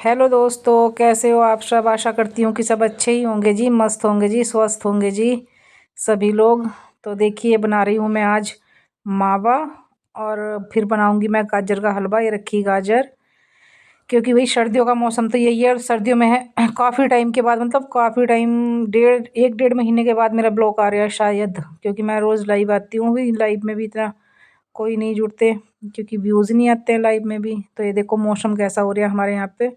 Hello दोस्तों, कैसे हो आप सब। आशा करती हूँ कि सब अच्छे ही होंगे जी, मस्त होंगे जी, स्वस्थ होंगे जी सभी लोग। तो देखिए, बना रही हूँ मैं आज मावा। और फिर बनाऊंगी मैं गाजर का हलवा। ये रखी गाजर, क्योंकि वही सर्दियों का मौसम तो यही है। और सर्दियों में है काफ़ी टाइम के बाद, मतलब काफ़ी टाइम, 1 डेढ़ महीने के बाद मेरा ब्लॉग आ रहा है शायद। क्योंकि मैं रोज़ लाइव आती हूँ, लाइव में भी इतना कोई नहीं जुड़ते, क्योंकि व्यूज़ नहीं आते हैं लाइव में भी। तो ये देखो मौसम कैसा हो रहा है हमारे यहाँ पे।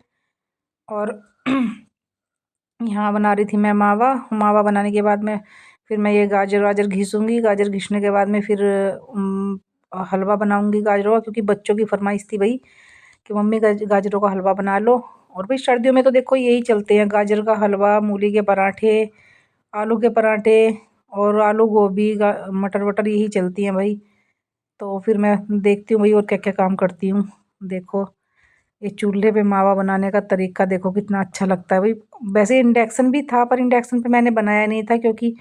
और यहाँ बना रही थी मैं मावा। मावा बनाने के बाद में फिर मैं ये गाजर वाजर घिसूँगी। गाजर घिसने के बाद में फिर हलवा बनाऊँगी गाजरों का, क्योंकि बच्चों की फरमाइश थी भाई कि मम्मी गाजरों का हलवा बना लो। और भाई सर्दियों में तो देखो यही चलते हैं, गाजर का हलवा, मूली के पराठे, आलू के पराठे और आलू गोभी मटर वटर, यही चलती हैं भाई। तो फिर मैं देखती हूँ भाई और क्या क्या काम करती हूँ। देखो ये चूल्हे पे मावा बनाने का तरीका देखो कितना अच्छा लगता है भाई। वैसे इंडक्शन भी था, पर इंडक्शन पे मैंने बनाया नहीं था, क्योंकि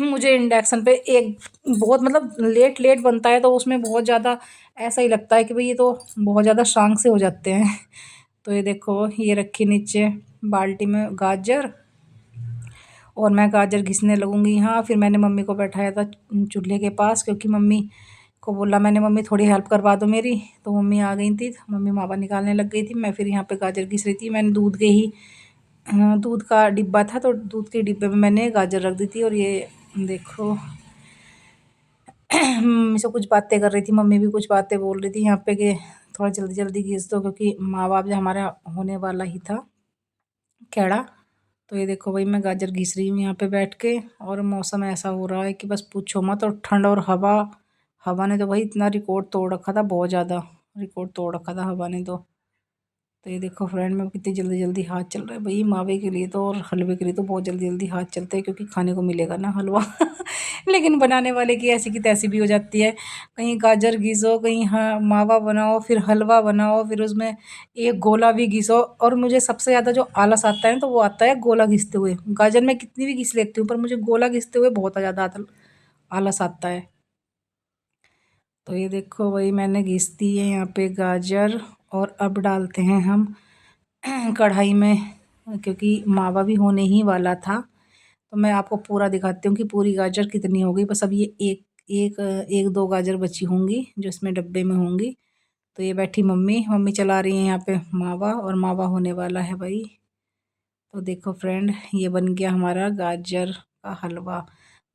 मुझे इंडक्शन पे एक बहुत, मतलब लेट लेट बनता है, तो उसमें बहुत ज़्यादा ऐसा ही लगता है कि भाई ये तो बहुत ज़्यादा शांग से हो जाते हैं। तो ये देखो, ये रखी नीचे बाल्टी में गाजर, और मैं गाजर घिसने लगूंगी यहाँ। फिर मैंने मम्मी को बैठाया था चूल्हे के पास, क्योंकि मम्मी को बोला मैंने, मम्मी थोड़ी हेल्प करवा दो मेरी। तो मम्मी आ गई थी, तो मम्मी मावा निकालने लग गई थी। मैं फिर यहाँ पे गाजर घिस रही थी। मैंने दूध का डिब्बा था, तो दूध के डिब्बे में मैंने गाजर रख दी थी। और ये देखो मम्मी से कुछ बातें कर रही थी, मम्मी भी कुछ बातें बोल रही थी यहाँ पे कि थोड़ा जल्दी जल्दी घिस दो, क्योंकि मावा अब हमारा होने वाला ही था कैड़ा। तो ये देखो भाई, मैं गाजर घिस रही हूँ यहाँ पे बैठ के। और मौसम ऐसा हो रहा है कि बस पूछो मत। और ठंड और हवा, हवा ने तो भाई इतना रिकॉर्ड तोड़ रखा था, बहुत ज़्यादा रिकॉर्ड तोड़ रखा था हवा ने तो ये देखो फ्रेंड, में कितनी जल्दी जल्दी हाथ चल रहा है भाई मावे के लिए तो। और हलवे के लिए तो बहुत जल्दी जल्दी हाथ चलते हैं, क्योंकि खाने को मिलेगा ना हलवा। लेकिन बनाने वाले की ऐसी की तैसी भी हो जाती है। कहीं गाजर घिसो, कहीं हाँ मावा बनाओ, फिर हलवा बनाओ, फिर उसमें एक गोला भी घिसो। और मुझे सबसे ज़्यादा जो आलस आता है तो वो आता है गोला घिसते हुए। गाजर मैं कितनी भी घिस लेती हूँ, पर मुझे गोला घिसते हुए बहुत ज़्यादा आलस आता है। तो ये देखो भाई, मैंने घिस दी है यहाँ पे गाजर। और अब डालते हैं हम कढ़ाई में, क्योंकि मावा भी होने ही वाला था। तो मैं आपको पूरा दिखाती हूँ कि पूरी गाजर कितनी हो गई। बस अब ये एक एक एक दो गाजर बची होंगी जो इसमें डब्बे में होंगी। तो ये बैठी मम्मी, मम्मी चला रही है यहाँ पे मावा, और मावा होने वाला है भाई। तो देखो फ्रेंड, ये बन गया हमारा गाजर का हलवा।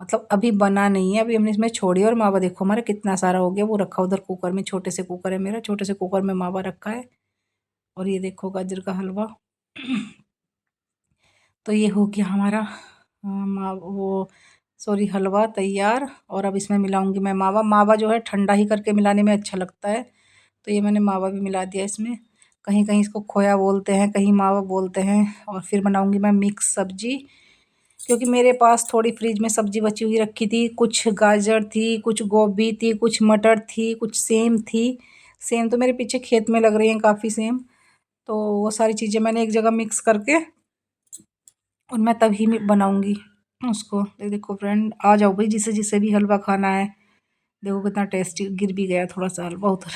मतलब अभी बना नहीं है, अभी हमने इसमें छोड़ी। और मावा देखो हमारा कितना सारा हो गया, वो रखा उधर कुकर में, छोटे से कुकर है मेरा, छोटे से कुकर में मावा रखा है। और ये देखो गाजर का हलवा। तो ये हो गया हमारा वो सॉरी हलवा तैयार। और अब इसमें मिलाऊंगी मैं मावा। मावा जो है ठंडा ही करके मिलाने में अच्छा लगता है। तो ये मैंने मावा भी मिला दिया इसमें। कहीं कहीं इसको खोया बोलते हैं, कहीं मावा बोलते हैं। और फिर बनाऊंगी मैं मिक्स सब्जी, क्योंकि मेरे पास थोड़ी फ्रिज में सब्जी बची हुई रखी थी। कुछ गाजर थी, कुछ गोभी थी, कुछ मटर थी, कुछ सेम थी। सेम तो मेरे पीछे खेत में लग रही हैं काफ़ी सेम। तो वो सारी चीज़ें मैंने एक जगह मिक्स करके, और मैं तभी बनाऊंगी उसको। तो देखो फ्रेंड, आ जाओ भाई जिसे जिसे भी हलवा खाना है। देखो कितना टेस्टी, गिर भी गया थोड़ा सा हलवा उधर।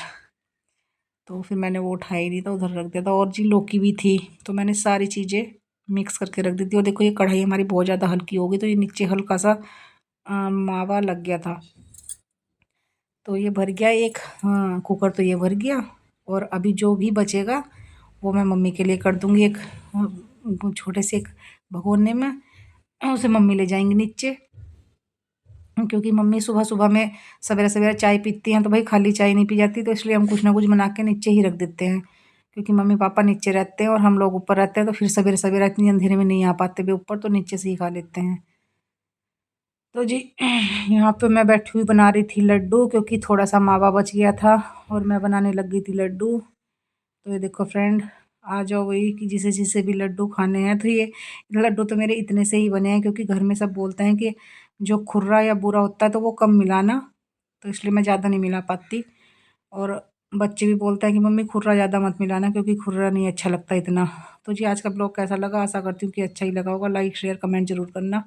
तो फिर मैंने वो उठा ही नहीं था, उधर रख दिया था। और जी लौकी भी थी, तो मैंने सारी चीज़ें मिक्स करके रख दी थी। और देखो ये कढ़ाई हमारी बहुत ज़्यादा हल्की हो गई, तो ये नीचे हल्का सा मावा लग गया था। तो ये भर गया एक, हाँ कुकर तो ये भर गया। और अभी जो भी बचेगा वो मैं मम्मी के लिए कर दूँगी एक छोटे से एक भगोने में। उसे मम्मी ले जाएंगी नीचे, क्योंकि मम्मी सुबह सुबह में सवेरे सवेरे चाय पीती हैं, तो भाई खाली चाय नहीं पी जाती। तो इसलिए हम कुछ ना कुछ बना के नीचे ही रख देते हैं, क्योंकि मम्मी पापा नीचे रहते हैं और हम लोग ऊपर रहते हैं। तो फिर सवेरे सवेरे इतनी अंधेरे में नहीं आ पाते भी ऊपर, तो नीचे से ही खा लेते हैं। तो जी यहाँ पे मैं बैठी हुई बना रही थी लड्डू, क्योंकि थोड़ा सा मावा बच गया था और मैं बनाने लग गई थी लड्डू। तो ये देखो फ्रेंड, आ जाओ वही कि जिसे जिसे भी लड्डू खाने हैं। तो ये लड्डू तो मेरे इतने से ही बने हैं, क्योंकि घर में सब बोलते हैं कि जो खुर्रा या बुरा होता है तो वो कम मिलाना। तो इसलिए मैं ज़्यादा नहीं मिला पाती। और बच्चे भी बोलते हैं कि मम्मी खुर्रा ज़्यादा मत मिलाना, क्योंकि खुर्रा नहीं अच्छा लगता इतना। तो जी आज का ब्लॉग कैसा लगा, आशा करती हूँ कि अच्छा ही लगा होगा। लाइक शेयर कमेंट ज़रूर करना।